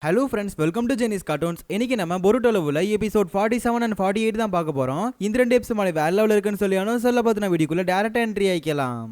Hello friends, welcome to Jeni's cartoons. இன்னைக்கு நம்ம பொருட்டோவில் episode 47 and 48 தான் பார்க்க போறோம். இந்த ரெண்டு எபிசோட் மாதிரி வேற லெவலில் இருக்குன்னு சொல்லி சொல்ல பார்த்து வீடியோக்குள்ள டேரக்டா என்ட்ரி ஆயிக்கலாம்.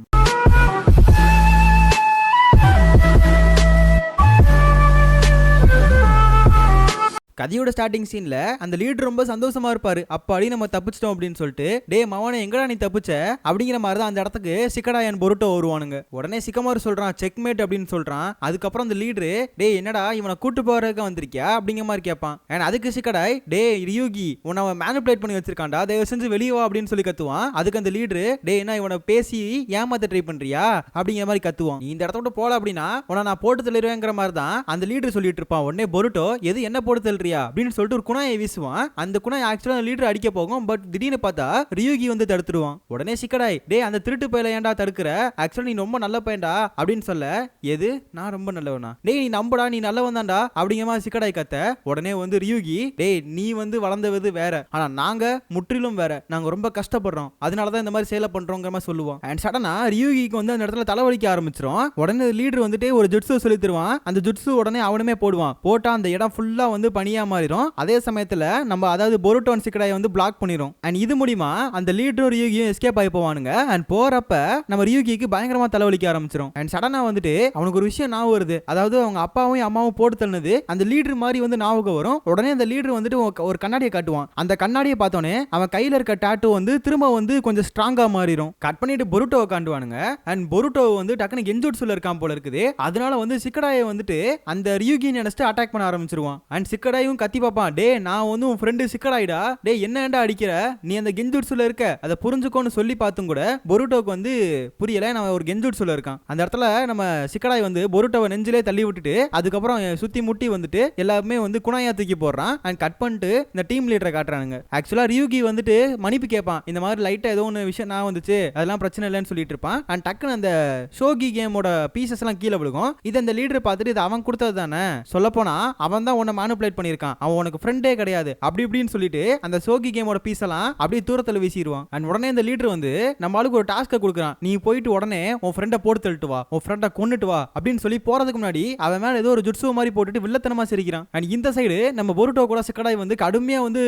கதையோட ஸ்டார்டிங் சீன்ல அந்த லீடர் ரொம்ப சந்தோஷமா இருப்பாரு. அப்பாடி நம்ம தப்பிச்சிட்டோம் அப்படின்னு சொல்லிட்டு, டே மவனே எங்கடா நீ தப்பிச்ச அப்படிங்கிற மாதிரி தான் அந்த இடத்துக்கு சிக்கடாயன் பொருட்டோ வருவானுங்க. உடனே சிக்கமாரு சொல்றான் செக்மேட் அப்படின்னு சொல்றான். அதுக்கப்புறம் அந்த லீடரு, டே என்னடா இவனை கூட்டு போறதுக்கு வந்திருக்கியா அப்படிங்கிற மாதிரி கேட்பான். அண்ட் அதுக்கு சிக்கடாய், டே ரியூகி உன்னை மேனிபுலேட் பண்ணி வச்சிருக்கான்டா, தயவு செஞ்சு வெளியே வா அப்படின்னு சொல்லி கத்துவான். அதுக்கு அந்த லீடரு, டே என்ன இவனை பேசி ஏமாத்த ட்ரை பண்றியா அப்படிங்கிற மாதிரி கத்துவான். இந்த இடத்த விட்டு போல அப்படின்னா உன நான் போட்டு தள்ளிடுவேங்கிற மாதிரி தான் அந்த லீடர் சொல்லிட்டு இருப்பான். உடனே பொருட்டோ, எது என்ன போட்டு தள்ளுறியா அப்படின்னு சொல்லிட்டு ஒரு குணாயை வீசுவான். அந்த குணாய் ஆக்சுவலா லீடர் அடிக்க போகும். பட் திடீர்னு பார்த்தா ரியூகி வந்து தடுத்துடுவான். உடனே சிக்கடாய், டே அந்த திருட்டு பையல ஏன்டா தடுக்கிற, ஆக்சுவலா நீ ரொம்ப நல்ல பையன்டா அப்படின்னு சொல்ல, எது நான் ரொம்ப நல்லவனா, டே நீ நம்படா நீ நல்லவன் தான்டா அப்படிங்கிற மாதிரி சிக்கடாய் கத்த. உடனே வந்து ரியூகி, டே நீ வந்து வளர்ந்தது வேற, ஆனா நாங்க முற்றிலும் வேற, நாங்க ரொம்ப கஷ்டப்படுறோம், அதனாலதான் இந்த மாதிரி சேலை பண்றோங்கிற மாதிரி சொல்லுவான். அண்ட் சடனா ரியூகிக்கு வந்து அந்த இடத்துல தலைவலிக்க ஆரம்பிச்சிரும். உடனே லீடர் வந்துட்டு ஒரு ஜுட்சு சொல்லி தருவான். அந்த ஜுட்சு உடனே அவனுமே போடுவான். போட்டா அந்த இடம் ஃபுல்லா வந்து பனியா மாறிடும். அதே சமயத்துல நம்ம அதாவது பொருட்டோ சிக்கடாயை வந்து பிளாக் பண்ணிரும். அண்ட் இது மூலமா அந்த லீடரும் ரியூகியும் எஸ்கேப் ஆகி போவானுங்க. அண்ட் போறப்ப நம்ம ரியூகிக்கு பயங்கரமா தலைவலிக்க ஆரம்பிச்சிரும். அண்ட் சடனா வந்துட்டு அவனுக்கு ஒரு விஷயம் ஞாபகம் வருது. அதாவது அவங்க அப்பாவும் அம்மாவும் போட்டு தள்ளினது அந்த லீடர் மாதிரி வந்து ஞாபகம் வரும். உடனே அந்த லீடர் வந்துட்டு ஒரு கண்ணாடியை காட்டுவான். அந்த கண்ணாடியை பார்த்தோன்னே அவன் கையில இருக்க டாட்டூ வந்து திரும்ப வந்து கொஞ்சம் ஸ்ட்ராங்கா மாறிடும். கட் பண்ணிட்டு பொருட்டோவை காட்டுவானுங்க. அண்ட் பொருட்டோ வந்து டக்குனு கெஞ்சுட்சுல இருக்கான் போல இருக்குது. அதனால வந்து சிக்கடாயை வந்துட்டு அந்த ரியூகி நினைச்சிட்டு அட்டாக் பண்ண ஆரம்பிச்சிருவான். அண்ட் சிக்கடாயும் கத்தி பாப்பான், டே நான் வந்து உன் ஃப்ரெண்டு சிக்கடாயிடா, டே என்னடா அடிக்கிற, நீ அந்த கெஞ்சுட்சுல இருக்க அதை புரிஞ்சுக்கோன்னு சொல்லி பார்த்தும் கூட பொருட்டோக்கு வந்து புரியல, நான் ஒரு கெஞ்சுட்சுல இருக்கான். அந்த இடத்துல நம்ம சிக்கடாய் வந்து பொருட்டோவை நெஞ்சிலே தள்ளி விட்டுட்டு அதுக்கப்புறம் சுத்தி முட்டி வந்துட்டு எல்லாருமே வந்து குணாயா தூக்கி போடுறான். அண்ட் கட் பண்ணிட்டு இந்த டீம் லீடரை காட்டுறானுங்க. ஆக்சுவலா ரியூகி வந்துட்டு மன்னிப்பு கேட்பான். இந்த மாதிரி லைட்டா ஏதோ ஒன்று விஷயம் நான் வந்துச்சு, அதெல்லாம் பிரச்சனை இல்லைன்னு சொல்லிட்டு இருப்பான். அண்ட் டக்குன்னு அந்த ஷோகி கேமோட பீசஸ் எல்லாம் கீழே விழுகும். இது அந்த லீடர் பார்த்துட்டு இது அவன் கொடுத்தது தானே, சொல்ல போனா அவன் தான் உன்னை மேனிபுலேட் பண்ணியிருக்கான், அவன் உனக்கு ஃப்ரெண்டே கிடையாது அப்படி இப்படின்னு சொல்லிட்டு அந்த சோகி கேமோட பீஸ் எல்லாம் அப்படியே தூரத்தில் வீசிடுவான். அண்ட் உடனே இந்த லீடர் வந்து நம்ம ஆளுக்கு ஒரு டாஸ்க்கை கொடுக்குறான். நீ போயிட்டு உடனே உன் ஃப்ரெண்டை போட்டு தள்ளிட்டு வா, உன் ஃப்ரெண்டை கொண்டுட்டு வா அப்படின்னு சொல்லி போறதுக்கு முன்னாடி அவன் மேல ஏதோ ஒரு ஜுட்சு மாதிரி போட்டுட்டு வில்லத்தனமா சிரிக்கிறான். அண்ட் இந்த சைடு நம்ம பொருட்டோ கூட சிக்கடாய் வந்து கடுமையா வந்து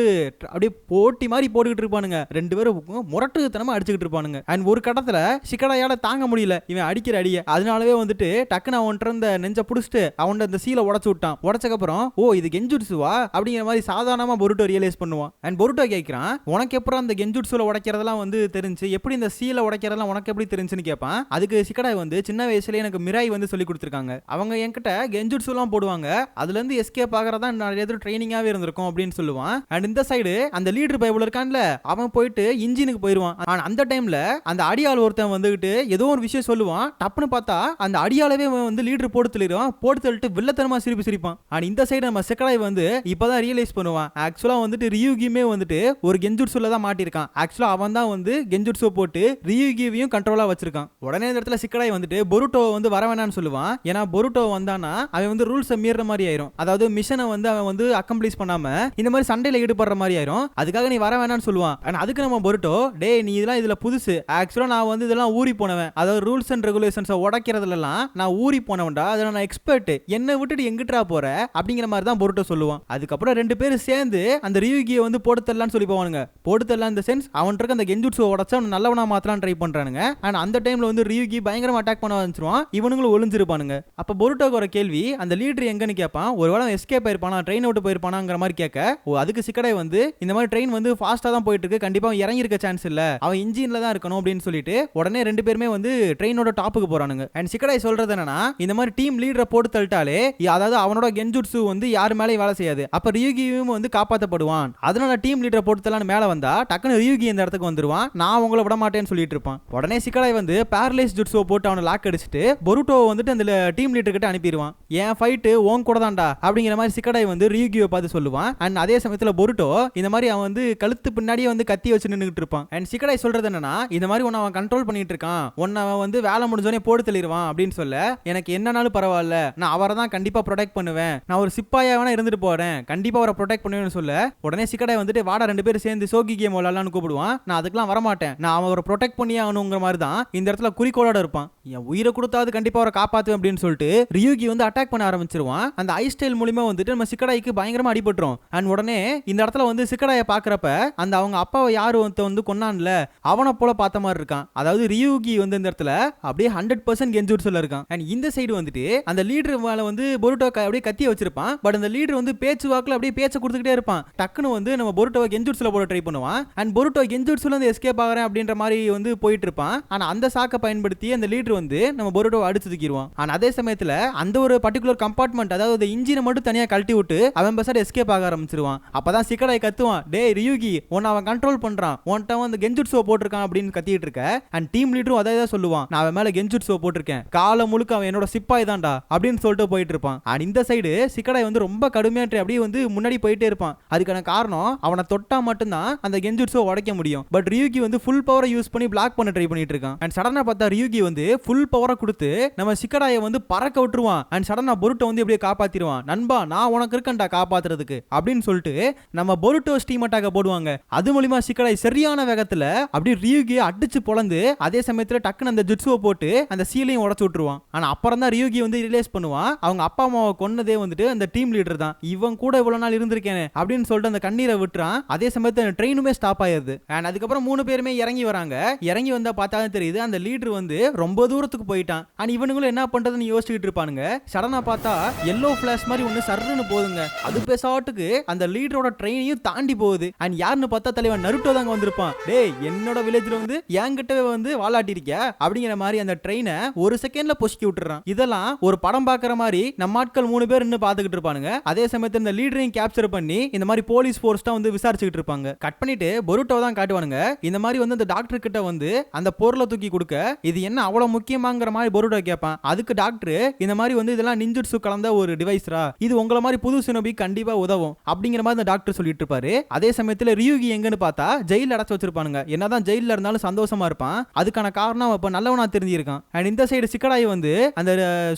அப்படியே போட்டி மாதிரி போட்டுக்கிட்டு இருப்பானுங்க. ரெண்டு பேரும் முரட்டுத்தனமா அடிச்சுக்கிட்டு இருப்பானுங்க. அண்ட் ஒரு கட்டத்துல சிக்கடாயால தாங்க முடியல இவன் அடிக்கிற அடிய. அதனாலவே வந்துட்டு டக்குன்னு அவன் இருந்த நெஞ்ச புடிச்சிட்டு அவன் அந்த சீலை உடச்சு விட்டான். உடச்சக்கு அப்புறம், ஓ இது கெஞ்சுட்சுவா அப்படிங்கிற மாதிரி சாதாரணமா பொருட்டோ ரியலைஸ் பண்ணுவான். அண்ட் பொருட்டோ கேட்கிறான், உனக்கு எப்பறம் அந்த கெஞ்சுட்சுல உடைக்கிறதெல்லாம் வந்து தெரிஞ்சு, எப்படி இந்த சீலை உடைக்கிறதெல்லாம் உனக்கு எப்படி தெரிஞ்சுன்னு கேட்பான். அதுக்கு சிக்கடாய் வந்து சின்ன வயசுல எனக்கு மிராய் வந்து சொல்லி கொடுத்துருக்காங்க, அவங்க என்கிட்ட கெஞ்சுட்சுலாம் போடுவாங்க, அதுல இருந்து எஸ்கேப் ஆகிறதா நிறைய ட்ரைனிங்காவே இருந்திருக்கும் அப்படின்னு சொல்லுவான். அண்ட் இந்த சைடு அந்த லீடர் பைபிள் இருக்கான்ல, அவன் போயிட்டு இன்ஜினுக்கு போயிடுவான். அந்த டைம்ல அந்த அடியாள் ஒருத்தன் வந்துகிட்டு ஏதோ ஒரு விஷயம் சொல்லுவான். டப்புன்னு பார்த்தா அந்த அடியாளவே வந்து லீடர் போட்டு தள்ளிடுவான். போட்டு தள்ளிட்டு வில்லத்தனமா சிரிப்பான். அண்ட் இந்த சைடு நம்ம சிக்கடாய் வந்து இப்பதான் ரியலைஸ் பண்ணுவான். ஆக்சுவலா வந்துட்டு ரியூகியுமே வந்துட்டு ஒரு கெஞ்சுட்சுல தான் மாட்டிருக்கான். ஆக்சுவலா அவன் தான் வந்து கெஞ்சுட்சு போட்டு ரியூகியையும் கண்ட்ரோலா வச்சிருக்கான். உடனே இந்த இடத்துல சிக்கடாய் வந்துட்டு பொருட்டோ வந்து வர வேணாம்னு சொல்லுவான். ஏன்னா பொருட்டோ வந்தானா அவன் வந்து ரூல்ஸை மீற மாதிரி ஆயிரும். அதாவது மிஷனை வந்து அவன் வந்து அக்கம்ப்ளீட் பண்ணாம இந்த மாதிரி சண்டையில ஈடுபடுற மாதிரி ஆயிரும். அதுக்காக நீ வர வேணாம்னு சொல்லுவான். அதுக்கு நம்ம பொருட்டோ, டே நீ இதெல்லாம் இதுல புதுசு, ஆக்சுவலா நான் வந்து இதெல்லாம் ஊறி போனவன், அதாவது ரூல்ஸ் அண்ட் ரெகுலேஷன்ஸை உடைக்கிறதுலாம் நான் ஊறி போனவன்டா, அதில் நான் எக்ஸ்பர்ட், என்னை விட்டுட்டு எங்கிட்டா போற அப்படிங்கிற மாதிரி தான் பொருட்டோ சொல்லுவான். அதுக்கப்புறம் ரெண்டு பேரும் சேர்ந்து அந்த ரியூகியை வந்து போட்டு தரலான்னு சொல்லி போவானுங்க. போட்டு தரலாம் இந்த சென்ஸ் அவன் இருக்க அந்த கெஞ்சுட்சுவை உடைச்சா அவன் நல்லவனா மாத்தலாம் ட்ரை பண்றானுங்க. அண்ட் அந்த டைம்ல வந்து ரியூகி பயங்கரமா அட்டாக் பண்ண ஆரம்பிச்சிருவான். இவனுங்களும் ஒளிஞ்சிருப்பானுங்க. அப்ப பொருட்டோக்கு ஒரு கேள்வி, அந்த லீடர் எங்கன்னு கேட்பான். ஒருவேளை எஸ்கேப் ஆயிருப்பானா, ட்ரெயின் விட்டு போயிருப்பானாங்கிற மாதிரி கேட்க, அதுக்கு சிக்கடாய் வந்து இந்த மாதிரி ட்ரெயின் வந்து ஃபாஸ்டா தான் போயிட்டு இருக்கு, கண்டிப்பா இறங்கி இருக்க சான்ஸ் இல்ல, அவன் இன்ஜின்ல தான் இருக்கணும் அப்படின்னு சொல்லிட்டு உடனே ரெண்டு பேருமே வந்து ட்ரெயினோட டாப்புக்கு போறானுங்க. அண்ட் சிக்கடாய் சொல்றது என்னன்னா, இந்த மாதிரி டீம் லீடரை போட்டு தள்ளிட்டாலே அதாவது அவனோட கெஞ்சுட்சு வந்து யாரு மேலே வேலை செய்யாது, அப்ப ரியூகியும் வந்து காப்பாற்றப்படுவான். அதனால டீம் லீடரை போட்டு மேல வந்தா டக்குனு ரியூகி இந்த இடத்துக்கு வந்துருவான், நான் உங்களை விட மாட்டேன்னு சொல்லிட்டு இருப்பான். உடனே சிக்கடாய் வந்து பேரலைஸ் ஜுட்சுவை போட்டு அவனை லாக் அடிச்சுட்டு பொருட்டோவை வந்துட்டு அந்த டீம் லீடர் கிட்ட அனுப்பிடுவான். என் ஃபைட்டு உன் கூட தான்டா அப்படிங்கிற மாதிரி சிக்கடாய் வந்து ரியூகியை பார்த்து சொல்லுவான். அண்ட் அதே சமயத்தில் பொருட்டோ இந்த மாதிரி அவன் வந்து கழுத்து பின்னாடியே வந்து கத்தி வச்சு நின்றுட்டு இருப்பான். அண்ட் சிக்கடாய் சொல்றது என்னன்னா, இந்த மாதிரி உன்னை அவன் கண்ட்ரோல் பண்ணிட்டு இருக்கான், உன்னை அவன் வந்து வேலை முடிஞ்சோடனே போட்டு தள்ளிடுவான் அப்படின்னு சொல்ல, எனக்கு என்னன்னாலும் பரவாயில்ல, நான் அவரை தான் கண்டிப்பா ப்ரொடெக்ட் பண்ணுவேன், நான் ஒரு சிப்பாயா வேணா இருந்துட்டு போறேன், வரேன், கண்டிப்பா அவரை ப்ரொடெக்ட் பண்ணுவேன்னு சொல்ல உடனே சிக்கடாய் வந்துட்டு வாடா 2 பேரும் சேர்ந்து சோகி கேம் விளையாடலாம்னு கூப்பிடுவான். நான் அதுக்கெல்லாம் வரமாட்டேன், நான் அவரை ப்ரொடெக்ட் பண்ணியே ஆகணுங்கிற மாதிரி தான் இந்த இடத்துல குறிக்கோளோட இருப்பான். என் உயிரை கொடுத்தாவது கண்டிப்பா அவரை காப்பாத்துவேன் அப்படின்னு சொல்லிட்டு ரியூகி வந்து அட்டாக் பண்ண ஆரம்பிச்சிருவான். அந்த ஐஸ் ஸ்டைல் மூலமா வந்துட்டு நம்ம சிக்கடாய்க்கு பயங்கரமா அடிபட்டுரும். அண்ட் உடனே இந்த இடத்துல வந்து சிக்கடாயை பாக்குறப்ப அந்த அவங்க அப்பாவை யாரு வந்து கொன்னான்ல அவனை போல பார்த்த மாதிரி இருக்கான். அதாவது ரியூகி வந்து இந்த இடத்துல அப்படியே 100% கென்ஜூட்சுல இருக்கான். அண்ட் இந்த சைடு வந்துட்டு அந்த லீடர் மேல வந்து பொருட்டோ அப்படியே கத்திய வச்சிருப்பான். பட் அந்த லீடர் வந்து பேச்சு வாக்குல அப்படியே பேச்ச கொடுத்துக்கிட்டே இருப்பான். டக்குன்னு வந்து நம்ம பொருட்டோவை கென்ஜூட்சுல போட ட்ரை பண்ணுவான். அண்ட் பொருட்டோ கென்ஜூட்சுல இருந்து எஸ்கேப் ஆகிறேன் அப்படின்ற மாதிரி வந்து போயிட்டு இருப்பான். ஆனா அந்த சாக்கை பயன்படுத்தி அந்த லீடர் வந்து நம்ம பொருட்டோவை அடிச்சு தூக்கிடுவான். ஆனா அதே சமயத்துல அந்த ஒரு பர்டிகுலர் கம்பார்ட்மெண்ட், அதாவது இன்ஜினை மட்டும் தனியா கழட்டி விட்டு அவன் பசட் எஸ்கேப் ஆக ஆரம்பிச்சிருவான். அப்பதான் சிக்கடாய் கத்துவான், டேய் ரியூகி உன்னை அவன் கண்ட்ரோல் பண்றான், உன்கிட்ட வந்து கென்ஜுட்சுவை போட்டிருக்கான் அப்படின்னு கத்திட்டு இருக்க. அண்ட் டீம் லீடரும் அதே தான் சொல்லுவான், நான் அவன் மேல கென்ஜுட்சுவை போட்டிருக்கேன், காலம் முழுக்க அவன் என்னோட சிப்பாய் தான்டா அப்படின்னு சொல்லிட்டு போயிட்டு இருப்பான். அண்ட் இந்த சைடு சிக்கடாய் வந்து ரொம்ப கடுமையாட்டு அப்படியே வந்து முன்னாடி போயிட்டே இருப்பான். அதுக்கான காரணம் அவனை தொட்டா மட்டும்தான் அந்த கென்ஜுட்சுவை உடைக்க முடியும். பட் ரியூகி வந்து ஃபுல் பவரை யூஸ் பண்ணி பிளாக் பண்ண ட்ரை பண்ணிட்டு இருக்கான். அண்ட் சடனா பார்த்தா ரியூகி வந்து ஃபுல் பவரை கொடுத்து நம்ம சிக்கடாயை வந்து பறக்க விட்டுருவான். அண்ட் சடனா பொருட்டோ வந்து இப்படியே காப்பாத்திடுவான். நண்பா நான் உனக்கு இருக்கேன்டா காப்பாத்துறதுக்கு அப்படின்னு சொல்லிட்டு நம்ம பொருட்டோ ஸ்டீம் அட்டாக்க போடுவாங்க. அது மூலமா சிக்கடாய் சரியான வேகத்துல அப்படியே ரியூகியை அடிச்சு பொளந்து அதே சமயத்துல டக்குன்னு அந்த ஜுட்சுவை போட்டு அந்த சீலையும் உடைச்சு விட்டுருவான். ஆனா அப்புறம் தான் ரியூகி வந்து ரிலேஸ் பண்ணுவான், அவங்க அப்பா அம்மாவை கொன்னதே வந்துட்டு அந்த டீம் லீடர் தான், இவன் கூட இவ்வளவு நாள் இருந்திருக்கேன் அப்படின்னு சொல்லிட்டு அந்த கண்ணீரை விட்டுறான். அதே சமயத்துல ட்ரெயினுமே ஸ்டாப் ஆயிருது. அண்ட் அதுக்கப்புறம் 3 பேருமே இறங்கி வராங்க. இறங்கி வந்தா பார்த்தா தெரியுது அந்த லீடர் வந்து ரொம்ப தூரத்துக்கு போயிட்டான். அண்ட் இவனுங்களும் என்ன பண்றதுன்னு யோசிச்சுட்டு இருப்பானுங்க. சடனா பார்த்தா எல்லோ ஃபிளாஷ் மாதிரி ஒன்னு சர்ன்னு போகுதுங்க. அது பேசாட்டுக்கு அந்த லீடரோட ட்ரெயினையும் தாண்டி போகுது. அண்ட் யாருன்னு பார்த்தா தலைவன் நருட்டோ தாங்க வந்திருப்பான். டேய் என்னோட வில்லேஜ்ல வந்து என்கிட்டவே வந்து வாலாட்டி இருக்க அப்படிங்கிற மாதிரி அந்த ட்ரெயினை ஒரு செகண்ட்ல பொசுக்கி விட்டுறான். இதெல்லாம் ஒரு படம் பாக்குற மாதிரி நம்ம ஆட்கள் 3 பேர் இன்னும் பாத்துக்கிட்டு இருப்பானுங்க. அதே சமயத்துல இந்த லீடரையும் கேப்சர் பண்ணி இந்த மாதிரி போலீஸ் ஃபோர்ஸ் தான் வந்து விசாரிச்சுக்கிட்டு இருப்பாங்க. கட் பண்ணிட்டு பொருட்டோ தான் காட்டுவானுங்க. இந்த மாதிரி வந்து அந்த டாக்டர் கிட்ட வந்து அந்த பொருளை தூக்கி கொடுக்க இது என்ன அவ்வளவு முக்கியமாங்கிற மாதிரி பொருட்டோ கேட்பான். அதுக்கு டாக்டர் இந்த மாதிரி வந்து இதெல்லாம் நிஞ்சுட்சு கலந்த ஒரு டிவைஸ்ரா, இது உங்கள மாதிரி புது சினோபி கண்டிப்பா உதவும் அப்படிங்கிற மாதிரி அந்த டாக்டர் சொல்லிட்டு இருப்பாரு. அதே சமயத்துல ரியூகி எங்கன்னு பார்த்தா ஜெயில அடைச்சு வச்சிருப்பானுங்க. என்னதான் ஜெயில இருந்தாலும் சந்தோஷமா இருப்பான். அதுக்கான காரணம் அப்ப நல்லவனா தெரிஞ்சிருக்கான். அண்ட் இந்த சைடு சிக்கடாய் வந்து அந்த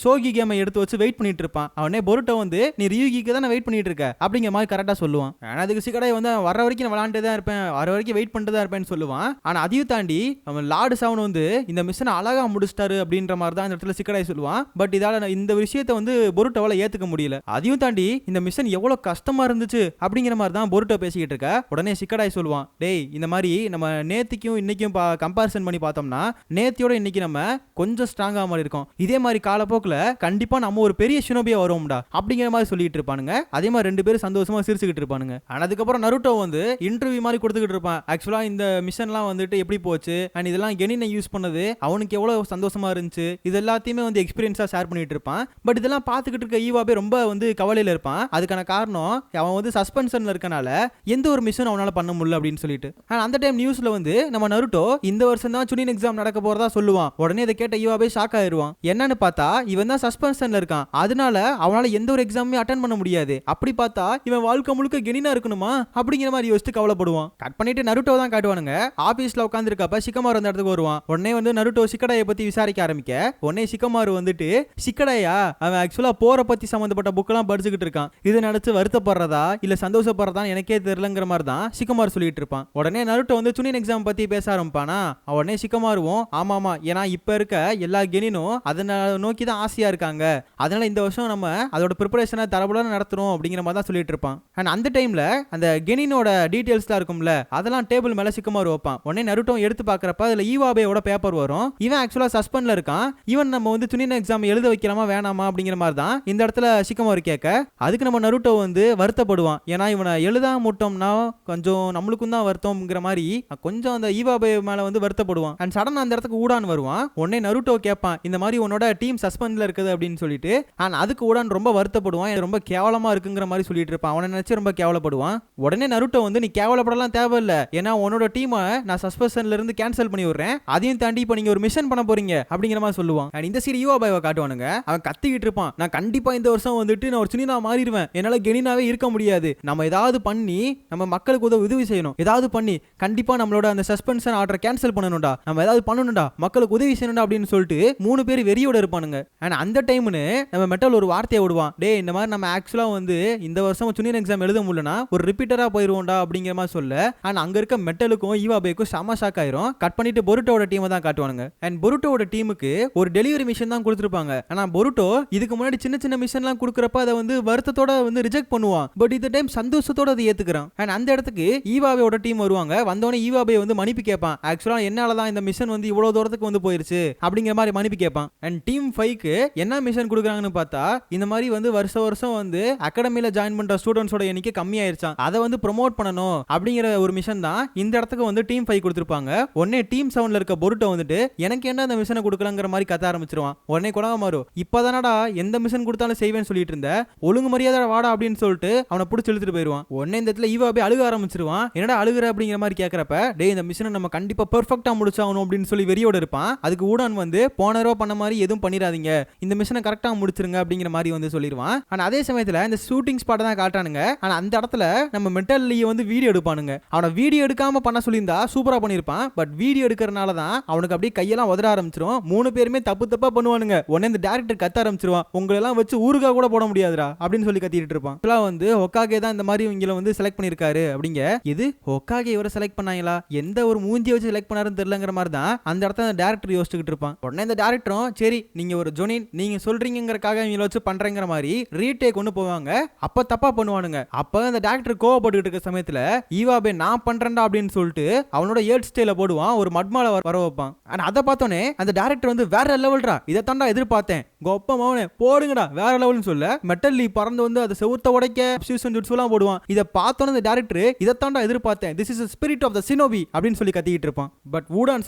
சோகி கேமை எடுத்து வச்சு வெயிட் பண்ணிட்டு இருப்பான். அவனே பொருட்டோ வந்து நீ ரியூகிக்கு தானே வெயிட் பண்ணிட்டு இருக்க அப்படிங்கிற மாதிரி கரெக்டா சொல்லுவான். ஆனா அதுக்கு சிக்கடாய் வந்து வர வரைக்கும் விளையாண்டே தான் இருப்பேன், வர வரைக்கும் வெயிட் பண்ணிட்டு தான் இருப்பேன்னு சொல்லுவான். ஆனா அதையும் தாண்டி அவன் லார்டு சவுன் வந்து இந்த மிஷனை அழகா முடிச்சிட்டாரு அப்படின்ற மாதிரி தான் இந்த இடத்துல சிக்கடாய் சொல்லுவான். பட் இதால இந்த விஷயத்தை வந்து பொருட்டோவால ஏத்துக்க முடியல. அதையும் தாண்டி இந்த மிஷன் எவ்வளவு கஷ்டமா இருந்துச்சு அப்படிங்கிற மாதிரி தான் பொருட்டோ பேசிக்கிட்டு இருக்க. உடனே சிக்கடாய் சொல்லுவான், டேய் இந்த மாதிரி நம்ம நேத்திக்கும் இன்னைக்கும் கம்பேரிசன் பண்ணி பார்த்தோம்னா நேத்தியோட இன்னைக்கு நம்ம கொஞ்சம் ஸ்ட்ராங்கா மாதிரி இருக்கும். இதே மாதிரி காலப்போக்கில் கண்டிப்பா நம்ம ஒரு பெரிய ஷினோபியா வருவோம்டா அப்படிங்கிற மாதிரி சொல்லிட்டு இருப்பானுங்க. அதே மாதிரி 2 பேரும் சந்தோஷமா சிரிச்சுக்கிட்டு இருப்பானுங்க. அதுக்கப்புறம் நருட்டோ வந்து இன்டர்வியூ மாதிரி கொடுத்துக்கிட்டு இருப்பான். ஆக்சுவலா இந்த மிஷன்லாம் வந்துட்டு எப்படி போச்சு அண்ட் இதெல்லாம் கெனினை யூஸ் பண்ணது அவனுக்கு எவ்வளவு சந்தோஷமா இருந்துச்சு இது எல்லாத்தையுமே வந்து எக்ஸ்பீரியன்ஸா ஷேர் பண்ணிட்டு இருப்பான். பட் இதெல்லாம் பார்த்துக்கிட்டு இருக்க ஈவாபே ரொம்ப வந்து கவலையில இருப்பான். அதுக்கான காரணம் அவன் வந்து சஸ்பென்ஷன்ல இருக்கனால எந்த ஒரு மிஷன் அவனால பண்ண முடியல அப்படின்னு சொல்லிட்டு. அந்த டைம் நியூஸ்ல வந்து நம்ம நருட்டோ இந்த வருஷம் தான் சுனின் எக்ஸாம் நடக்க போறதா சொல்லுவான். உடனே இதை கேட்ட ஈவாபே ஷாக் ஆயிருவான். என்னன்னு பார்த்தா இவன் தான் சஸ்பென்ஷன்ல இருக்கான், அதனால அவனால எந்த ஒரு எக்ஸாமே அட்டெண்ட் பண்ண முடியாது. அப்படி பார்த்தா இவன் வாழ்க்கை முழுக்க கெனினா இருக்கணுமா அப்படிங்கிற மாதிரி யோசிச்சு கவலைப்படுவான். கட் பண்ணிட்டு நருட்டோ தான் காட்டுவானுங்க. ஆபீஸ்ல உட்கார்ந்து இருக்கப்ப சிக்கமாரு அந்த இடத்துக்கு வருவான். உடனே வந்து நருட்டோ சிக்கடாயை பத்தி விசாரிக்க ஆரம்பிக்க உடனே சிக்கமாரு வந்துட்டு சிக்கடாயா அவன் ஆக்சுவலா போற பத்தி சம்பந்தப்பட்ட புக்கெல்லாம் படிச்சுக்கிட்டு இருக்கான், இது நினைச்சு வருத்தப்படுறதா இல்ல சந்தோஷப்படுறதா எனக்கே தெரியலங்கிற மாதிரி தான் சிக்கமாரு சொல்லிட்டு இருப்பான். உடனே நருட்டோ வந்து சுனின் எக்ஸாம் பத்தி பேச ஆரம்பிப்பானா. உடனே சிக்கமாருவும் ஆமாமா ஏன்னா இப்ப இருக்க எல்லா கெனினும் அதனை நோக்கி தான் ஆசையா இருக்காங்க, அதனால இந்த வருஷம் நம்ம அதோட ப்ரிப்பரேஷனை தரபுடன் நடத்துறோம் அப்படிங்கிற மாதிரி தான் சொல்லிட்டு இருப்பான். அண்ட் அந்த டைம்ல அந்த கெனினோட டீடைல்ஸ் தான் இருக்கும்ல அதெல்லாம் டேபிள் மேல சிக்கமாரு வைப்பான். உடனே நருட்டோ எடுத்து பாக்குறப்ப அதுல ஈவாபேயோட பேப்பர் வரும். இவன் ஆக்சுவலா சஸ்பெண்ட்ல இருக்கான், இவன் நம்ம வந்து சுனின் எக்ஸாம் எழுத வைக்கலாமா வேணாமா அப்படிங்கிற மாதிரி தான் இந்த இடத்துல சிக்கமாரு கேட்க அதுக்கு நம்ம நருட்டோ வந்து வருத்தப்படுவான். ஏன்னா இவனை எழுதாம முட்டோம்னா கொஞ்சம் நம்மளுக்கும் தான் வருத்தம்ங்கிற மாதிரி கொஞ்சம் அந்த ஈவாபே மேல வந்து வருத்தப்படுவான். அண்ட் சடனா அந்த இடத்துக்கு ஊடான் வருவான். உடனே நருட்டோ கேட்பான் இந்த மாதிரி உன்னோட டீம் சஸ்பெண்ட்ல இருக்குது அப்படின்னு சொல்லிட்டு. அண்ட் அதுக்கு ஊடான் ரொம்ப வருத்தப்படுவான், ரொம்ப கேவலமா இருக்குங்கிற மாதிரி சொல்லிட்டு இருப்பான். அவனை நினைச்சு ரொம்ப கேவலப்படுவான். உடனே நருட்டோ வந்து நீ கேவலப்படலாம் தேவையில்லை, ஏன்னா உன்னோட டீமை நான் சஸ்பென்ஷன்ல இருந்து கேன்சல் பண்ணி விடுறேன், அதையும் தாண்டி இப்போ நீங்க ஒரு மிஷன் பண்ண போறீங்க அப்படிங்கிற மாதிரி சொல்லுவான். அண்ட் இந்த சீரி ஈவாபேவை காட்டுவானுங்க. அவன் கத்திக்கிட்டு இருப்பான், நான் கண்டிப்பா இந்த வருஷம் வந்துட்டு நான் ஒரு சுனினா மாறிடுவேன், என்னால கெனினாவே இருக்க முடியாது, நம்ம ஏதாவது பண்ணி நம்ம மக்களுக்கு உதவி செய்யணும், ஏதாவது பண்ணி கண்டிப்பா நம்மளோட அந்த சஸ்பென்ஷன் ஆர்டரை கேன்சல் பண்ணணும்டா, நம்ம ஏதாவது பண்ணணும்டா, மக்களுக்கு உதவி செய்யணும்டா அப்படின்னு சொல்லிட்டு 3 பேர் வெறியோட இருப்பானுங்க. அண்ட் அந்த டைம்னு நம்ம மெட்டல் ஒரு வார்த்தையை விடுவான், டே இந்த மாதிரி நம்ம ஆக்சுவலா வந்து வந்து இந்த வருஷம் ஜூனியர் எக்ஸாம் எழுத முடியலனா ஒரு ரிப்பீட்டரா போயிருவோம்டா அப்படிங்கிற மாதிரி சொல்ல, அண்ட் அங்க இருக்க மெட்டலுக்கும் ஈவாபேக்கும் செம ஷாக் ஆயிரும். கட் பண்ணிட்டு பொருட்டோட டீமை தான் காட்டுவானுங்க. அண்ட் பொருட்டோட டீமுக்கு ஒரு டெலிவரி மிஷன் தான் கொடுத்துருப்பாங்க. ஆனா பொருட்டோ இதுக்கு முன்னாடி சின்ன சின்ன மிஷன்லாம் கொடுக்குறப்ப அதை வந்து வருத்தத்தோட வந்து ரிஜெக்ட் பண்ணுவான். பட் இந்த டைம் சந்தோஷத்தோட அதை ஏத்துக்கிறான். அண்ட் அந்த இடத்துக்கு ஈவாபேயோட டீம் வருவாங்க. வந்தோடனே ஈவாபே வந்து மன்னிப்பு கேட்பான். ஆக்சுவலா என்னாலதான் இந்த மிஷன் வந்து இவ்வளவு தூரத்துக்கு வந்து போயிருச்சு அப்படிங்கிற மாதிரி மன்னிப்பு கேட்பான். அண்ட் டீம் 5க்கு என்ன மிஷன் கொடுக்குறாங்கன்னு பார்த்தா, இந்த மாதிரி வந்து வருஷம் வந்து அகாடமில ஜாயின் பண்ற ஸ்டூடெண்ட்ஸோட எண்ணிக்கை கம்மியாயிருச்சான், அதை வந்து ப்ரோமோட் பண்ணணும் அப்படிங்கிற ஒரு மிஷன் தான் இந்த இடத்துக்கு வந்து டீம் 5 கொடுத்துருப்பாங்க. உடனே டீம் 7ல இருக்க பொருட்டோ வந்துட்டு எனக்கு என்ன அந்த மிஷனை கொடுக்கலங்கிற மாதிரி கத்த ஆரம்பிச்சிருவான். உடனே குணங்க மாறும், இப்பதானடா எந்த மிஷன் கொடுத்தாலும் செய்வேன்னு சொல்லிட்டு இருந்த, ஒழுங்கு மரியாதை வாடா அப்படின்னு சொல்லிட்டு அவனை பிடிச்சி இழுத்துட்டு போயிருவான். உடனே இந்த இடத்துல ஈவாபே அழுக ஆரம்பிச்சிருவான். என்னடா அழுகுற அப்படிங்கிற மாதிரி கேட்கறப்ப, டே இந்த மிஷனை நம்ம கண்டிப்பா பெர்ஃபெக்ட்டா முடிச்சாகணும் அப்படின்னு சொல்லி வெறியோட இருப்பான். அதுக்கு ஊடான் வந்து போன தடவை பண்ண மாதிரி எதுவும் பண்ணிடாதீங்க, இந்த மிஷனை கரெக்டா முடிச்சிருங்க அப்படிங்கிற மாதிரி வந்து சொல்லிடுவான். ஆனா அதே சமயத்துல இந்த ஷூட்டிங் ஸ்பாட் தான் காட்டானுங்க. ஆனா அந்த இடத்துல நம்ம மெட்டல்லியை வந்து வீடியோ எடுப்பானுங்க. அவனை வீடியோ எடுக்காம பண்ண சொல்லியிருந்தா சூப்பரா பண்ணிருப்பான். பட் வீடியோ எடுக்கிறனால தான் அவனுக்கு அப்படியே கையெல்லாம் உதற ஆரம்பிச்சிரும். 3 பேருமே தப்பு தப்பா பண்ணுவானுங்க. உடனே இந்த டைரக்டர் கத்த ஆரம்பிச்சிருவான், உங்களை எல்லாம் வச்சு ஊருகா கூட போட முடியாதுடா அப்படின்னு சொல்லி கத்திட்டு இருப்பான். இப்பலாம் வந்து ஹொக்காகே தான் இந்த மாதிரி இவங்களை வந்து செலக்ட் பண்ணிருக்காரு அப்படிங்க. இது ஹொக்காகே இவரை செலக்ட் பண்ணாங்களா, எந்த ஒரு மூஞ்சியை வச்சு செலக்ட் பண்ணாருன்னு தெரியலங்கிற மாதிரி தான் அந்த இடத்துல அந்த டைரக்டர் யோசிச்சுக்கிட்டு இருப்பான். உடனே இந்த டைரக்டரும் சரி நீங்க ஒரு ஜொனின் நீங்க சொல்றீங்கிறக்காக இவங்களை வச்சு பண்றேங்கிற மாதிரி ரீடேக் ஒன்று போவாங்க. அப்ப தப்பா பண்ணுவானுங்க. அப்ப அந்த டைரக்டர் கோவப்பட்டு இருக்க சமயத்துல ஈவாபே நான் பண்றேன்டா அப்படின்னு சொல்லிட்டு அவனோட ஏட் ஸ்டைல போடுவான், ஒரு மட்மால வர வைப்பான். ஆனா அதை பார்த்தோன்னே அந்த டைரக்டர் வந்து வேற லெவல்ரா, இதை தாண்டா எதிர்பார்த்தேன், கோப்பமாவனே போடுங்கடா வேற லெவல்னு சொல்ல மெட்டல்லி பறந்து வந்து அதை செவுத்த உடைக்க ஃபியூஷன் ஜுட்ஸ்லாம் போடுவான். இதை பார்த்தோன்னே அந்த டைரக்டர் இதை தாண்டா எதிர்பார்த்தேன், this is spirit of the shinobi அப்படின்னு சொல்லி கத்திக்கிட்டு இருப்பான். பட் ஊடான்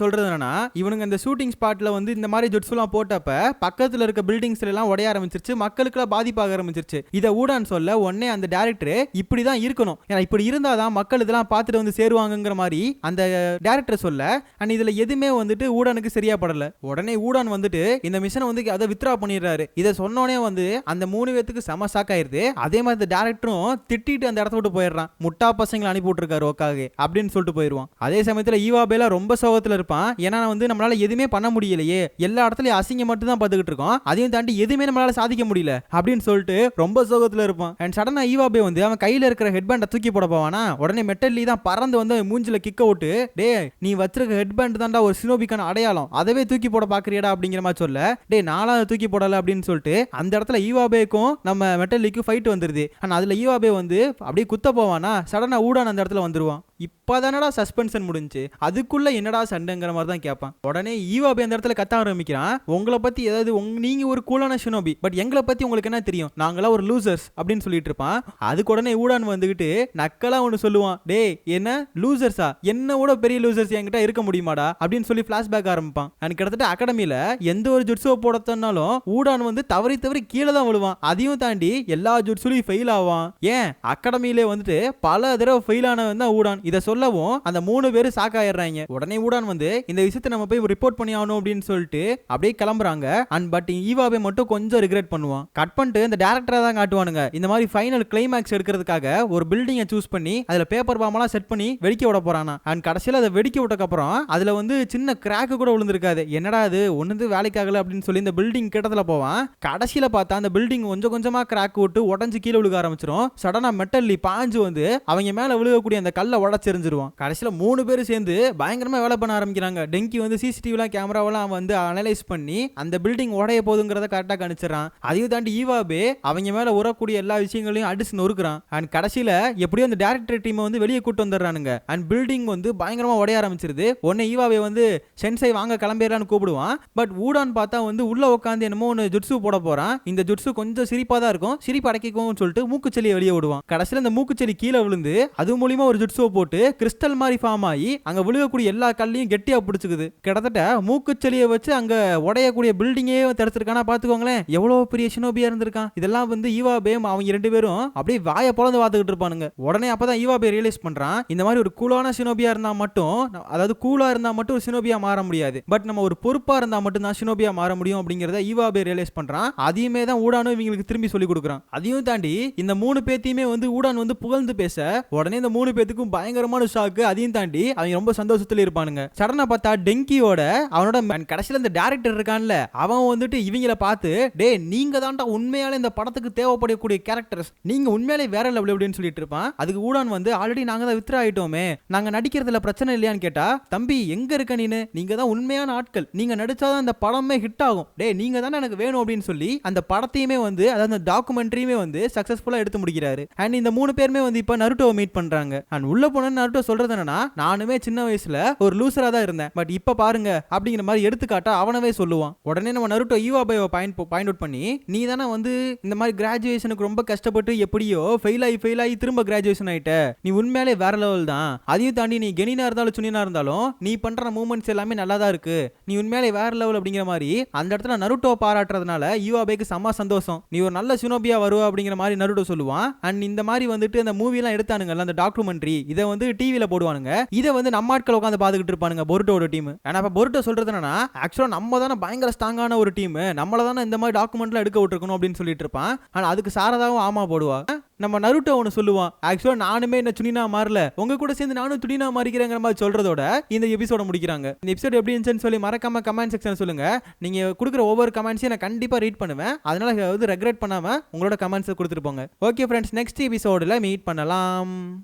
சொல்றது என்னன்னா, இவனுங்க இந்த ஷூட்டிங் ஸ்பாட்ல வந்து இந்த மாதிரி ஜுட்ஸ்லாம் போட்டப்ப பக்கத்துல இருக்க பில்டிங்ஸ்ல எல்லாம் உடைய ஆரம்பிச்சிருச்சு, மக்களுக்கு பாதிப்பாக ஆரம்பிச்சிருச்சு. இதை ஊடான் சொல்ல உடனே அந்த டைரக்டர் இப்படிதான் இருக்கணும், ஏன்னா இப்படி இருந்தாதான் மக்கள் இதெல்லாம் பார்த்துட்டு வந்து சேருவாங்கங்கிற மாதிரி அந்த டைரக்டர் சொல்ல, அண்ட் இதுல எதுவுமே வந்துட்டு ஊடானுக்கு சரியா படல. உடனே ஊடான் வந்துட்டு இந்த மிஷனை வந்து அதை வித்ரா பண்ணிடுறாரு. இதை சொன்னோனே வந்து அந்த 3 பேத்துக்கு செம ஷாக் ஆயிருது. அதே மாதிரி இந்த டைரக்டரும் திட்டிட்டு அந்த இடத்த விட்டு போயிடுறான். முட்டா பசங்களை அனுப்பி விட்டுருக்காரு ஓக்காக அப்படின்னு சொல்லிட்டு போயிடுவான். அதே சமயத்துல ஈவாபேல ரொம்ப சோகத்துல இருப்பான். ஏன்னா வந்து நம்மளால எதுவுமே பண்ண முடியலையே, எல்லா இடத்துலயும் அசிங்க மட்டும் தான் பார்த்துக்கிட்டு இருக்கோம், அதையும் தாண்டி எதுவுமே நம்மளால சாதிக்க முடியல அப்படின்னு சொல்லிட்டு ரொம்ப சோகத்துல இருப்பான். அண்ட் சடனா ஈவாபே வந்து அவன் கையில இருக்கிற ஹெட்பேண்டை தூக்கி போட போவானா, உடனே மெட்டல்லி தான் பறந்து வந்து மூஞ்சில கிக்க விட்டு, டே நீ வச்சிருக்க ஹெட்பேண்ட் தான்டா ஒரு சினோபிக்கான அடையாளம், அதவே தூக்கி போட பாக்குறியடா அப்படிங்கிற மாதிரி சொல்ல, டே நானும் தூக்கி போடல அப்படின்னு சொல்லிட்டு அந்த இடத்துல ஈவாபேக்கும் நம்ம மெட்டல்லிக்கும் ஃபைட் வந்துருது. ஆனா அதுல ஈவாபே வந்து அப்படியே குத்த போவானா, சடனா ஊடான் அந்த இடத்துல வந்துருவான். இப்பதானடா சஸ்பென்ஷன் முடிஞ்சு, அதுக்குள்ள என்னடா சண்டைங்கிற மாதிரி தான் கேட்பான். உடனே ஈவாபே அந்த இடத்துல கத்த ஆரம்பிக்கிறான், உங்களை பத்தி ஏதாவது நீங்க ஒரு கூலான ஷினோபி, பட் எங்களை பத்தி உங்களுக்கு என்ன தெரியும், நாங்களாம் ஒரு லூசர்ஸ் அப்படின்னு சொல்லிட்டு இருப்பான். அதுக்கு உடனே ஊடான் வந்துகிட்டு நக்கலா ஒன்று சொல்லுவான், டே என்ன லூசர்ஸா, என்னோட பெரிய லூசர்ஸ் என்கிட்ட இருக்க முடியுமாடா அப்படின்னு சொல்லி பிளாஷ்பேக் ஆரம்பிப்பான். எனக்கு கிட்டத்தட்ட அகாடமியில எந்த ஒரு ஜுட்ஸோ போடத்தனாலும் ஊடான் வந்து தவறி கீழே தான் விழுவான். அதையும் தாண்டி எல்லா ஜுட்ஸுலையும் ஃபெயில் ஆவான். ஏன் அகாடமியிலே வந்துட்டு பல தடவை ஃபெயில் ஆனவன் தான் ஊடான். இதை சொல்லவும் அந்த 3 பேரும் சாக்காயிடுறாங்க. உடனே ஊடான் வந்து இந்த விஷயத்தை நம்ம போய் ரிப்போர்ட் பண்ணி ஆகணும் அப்படின்னு சொல்லிட்டு அப்படியே கிளம்புறாங்க. அண்ட் பட் ஈவாபே மட்டும் கொஞ்சம் ரிக்ரெட் பண்ணுவான். கட் பண்ணிட்டு இந்த டைரக்டரா தான் காட்டுவானுங்க. இந்த மாதிரி ஃபைனல் கிளைமேக்ஸ் எடுக்கிறதுக்காக ஒரு பில்டிங்கை சூஸ் பண்ணி அதுல பேப்பர் பாம்பெல்லாம் செட் பண்ணி வெடிக்க விட போறானா. அண்ட் கடைசியில் அதை வெடிக்க விட்டக்கு அப்புறம் அதுல வந்து சின்ன கிராக்கு கூட விழுந்திருக்காது. என்னடா அது ஒன்னு வேலைக்காகல அப்படின்னு சொல்லி இந்த பில்டிங் கிட்டத்துல போவான். கடைசியில பார்த்தா அந்த பில்டிங் கொஞ்சம் கொஞ்சமா கிராக் விட்டு உடஞ்சு கீழே விழுக ஆரம்பிச்சிடும். சடனா மெட்டல்லி பாஞ்சு வந்து அவங்க மேல விழுகக்கூடிய அந்த கல்லை உடச்சிருந்துருவான். கடைசியில 3 பேரும் சேர்ந்து பயங்கரமா வேலை பண்ண ஆரம்பிக்கிறாங்க. டெங்கி வந்து சிசிடிவிலாம் கேமராவெல்லாம் வந்து அனலைஸ் பண்ணி அந்த பில்டிங் உடைய போகுதுங்கிறத கரெக்டா கணிச்சிடறான். அதையும் தாண்டி ஈவாபே அவங்க மேல உரக்கூடிய எல்லா விஷயங்களையும் அடிச்சு நொறுக்குறான். அண்ட் கடைசியில எப்படியோ அந்த டைரக்டர் டீமை வந்து வெளியே கூட்டு வந்துடுறானுங்க. அண்ட் பில்டிங் வந்து பயங்கரமா உடைய ஆரம்பிச்சிருது. உடனே ஈவாபே வந்து சென்சை வாங்க கிளம்பிடலான்னு கூப்பிடுவான். பட் ஊடான் பார்த்தா வந்து உள்ள உட்காந்து என்னமோ ஒன்று ஜுட்ஸு போட போறான். இந்த ஜுட்ஸு கொஞ்சம் சிரிப்பா தான் இருக்கும், சிரிப்பு அடக்கிக்கும் சொல்லிட்டு மூக்குச்செலியை வெளியே விடுவான். கடைசியில் இந்த மூக்குச்செலி கீழே விழுந்து அது மூலியமா ஒரு ஜுட்ஸுவை போட்டு கிறிஸ்டல் மாதிரி ஃபார்ம் ஆகி அங்க விழுகக்கூடிய எல்லா கல்லையும் கெட்டியா பிடிச்சுக்குது. கிட்டத்தட்ட மூக்குச்செலியை வச்சு அங்க உடையக்கூடிய பில்டிங்கே தடுத்திருக்கானா பாத்துக்கோங்களேன், எவ்வளவு பெரிய ஷினோபியா இருந்திருக்கான். இதெல்லாம் வந்து ஈவாபே அவங்க 2 பேரும் அப்படியே வாயை பொளந்து பார்த்துக்கிட்டு இருப்பானுங்க. உடனே அப்பதான் ஈவாபே ரியலைஸ் பண்றான், இந்த மாதிரி ஒரு கூலான ஷினோபியா இருந்தா மட்டும், அதாவது கூலா இருந்தா மட்டும் ஒரு ஷினோபியா மாற முடியாது, பட் நம்ம ஒரு பொறுப்பா இருந்தா மட்டும் தான் ஷினோபியா மாற முடியும் அப்படிங்கறத ஈவாபே ரியலைஸ் பண்றான். அதையுமே தான் ஊடானும் இவங்களுக்கு திரும்பி சொல்லி கொடுக்குறான். அதையும் தாண்டி இந்த 3 பேத்தையுமே வந்து ஊடான் வந்து புகழ்ந்து பேச உடனே இந்த 3 பேத்துக்கும் பயங்கர பயங்கரமான ஷாக்கு. அதையும் தாண்டி அவங்க ரொம்ப சந்தோஷத்துல இருப்பானுங்க. சடனா பார்த்தா டெங்கியோட அவனோட கடைசியில இந்த டைரக்டர் இருக்கான்ல, அவன் வந்துட்டு இவங்கள பார்த்து டே நீங்க தான்டா உண்மையாலே இந்த படத்துக்கு தேவைப்படக்கூடிய கேரக்டர்ஸ், நீங்க உண்மையாலே வேற லெவல் அப்படின்னு சொல்லிட்டு இருப்பான். அதுக்கு ஊடான் வந்து ஆல்ரெடி நாங்க தான் வித்ரா ஆயிட்டோமே, நாங்க நடிக்கிறதுல பிரச்சனை இல்லையான்னு கேட்டா, தம்பி எங்க இருக்க நீங்க தான் உண்மையான ஆட்கள், நீங்க நடிச்சாதான் இந்த படமே ஹிட் ஆகும், டே நீங்க தானே எனக்கு வேணும் அப்படின்னு சொல்லி அந்த படத்தையுமே வந்து அதாவது அந்த டாக்குமெண்ட்ரியுமே வந்து சக்சஸ்ஃபுல்லா எடுத்து முடிக்கிறாரு. அண்ட் இந்த 3 பேருமே வந்து இப்ப நருட்டோவை மீட் பண்றாங்க. அண்ட் உள்ள போன நருட்டோ சொல்றது என்னன்னா, நானுமே சின்ன வயசுல ஒரு லூசரா தான் இருந்தேன், பட் இப்ப பாருங்க அப்படிங்கிற மாதிரி எடுத்துக்காட்டா அவனவே சொல்லுவான். உடனே நம்ம நருட்டோ ஈவாபேவை பாயிண்ட் அவுட் பண்ணி, நீ தானே வந்து இந்த மாதிரி கிராஜுவேஷனுக்கு ரொம்ப கஷ்டப்பட்டு எப்படியோ ஃபெயில் ஆகி திரும்ப கிராஜுவேஷன் ஆயிட்ட, நீ உண்மையாலே வேற லெவல் தான், அதையும் தாண்டி நீ கெனினா இருந்தாலும் சுனினா இருந்தாலும் நீ பண்ற மூவ்மெண்ட்ஸ் எல்லாமே நல்லா தான் இருக்கு, நீ உண்மையாலே வேற லெவல் அப்படிங்கிற மாதிரி அந்த இடத்துல நருட்டோ பாராட்டுறதுனால ஈவாபேக்கு செம்ம சந்தோஷம். நீ ஒரு நல்ல சுனோபியா வருவ அப்படிங்கிற மாதிரி நருட்டோ சொல்லுவான். அண்ட் இந்த மாதிரி வந்துட்டு அந்த மூவி எல்லாம் எடுத்தானுங்கல்ல, அந்த டாக்குமெண்ட்ரி, இதை வந்து டிவில போடுவானுங்க. இதை வந்து நம்ம ஆட்கள் உட்காந்து பாத்துக்கிட்டு இருப்பானுங்க பொருட்டோட டீம். ஆனா இப்ப பொருட்டோ சொல்றது என்னன்னா, ஆக்சுவலா நம்ம தானே பயங்கர ஸ்ட்ராங்கான ஒரு டீம், நம்மள தானே இந்த மாதிரி டாக்குமெண்ட்ல எடுக்க விட்டுருக்கணும் அப்படின்னு சொல்லிட்டு இருப்பான். ஆனா அதுக்கு சாரதாவும் ஆமா போடுவா. நம்ம நருட்டோ ஒன்று சொல்லுவான், ஆக்சுவலா நானுமே என்ன சுனினா மாறல, உங்க கூட சேர்ந்து நானும் துணினா மாறிக்கிறேங்கிற மாதிரி சொல்றதோட இந்த எபிசோட முடிக்கிறாங்க. இந்த எபிசோட் எப்படி இருந்துச்சுன்னு சொல்லி மறக்காம கமெண்ட் செக்ஷன் சொல்லுங்க. நீங்க கொடுக்குற ஒவ்வொரு கமெண்ட்ஸையும் நான் கண்டிப்பா ரீட் பண்ணுவேன், அதனால வந்து ரெக்ரெட் பண்ணாம உங்களோட கமெண்ட்ஸ் கொடுத்துட்டு போங்க. ஓகே ஃப்ரெண்ட்ஸ், நெக்ஸ்ட் எபிசோடில் மீட் பண்ணலாம்.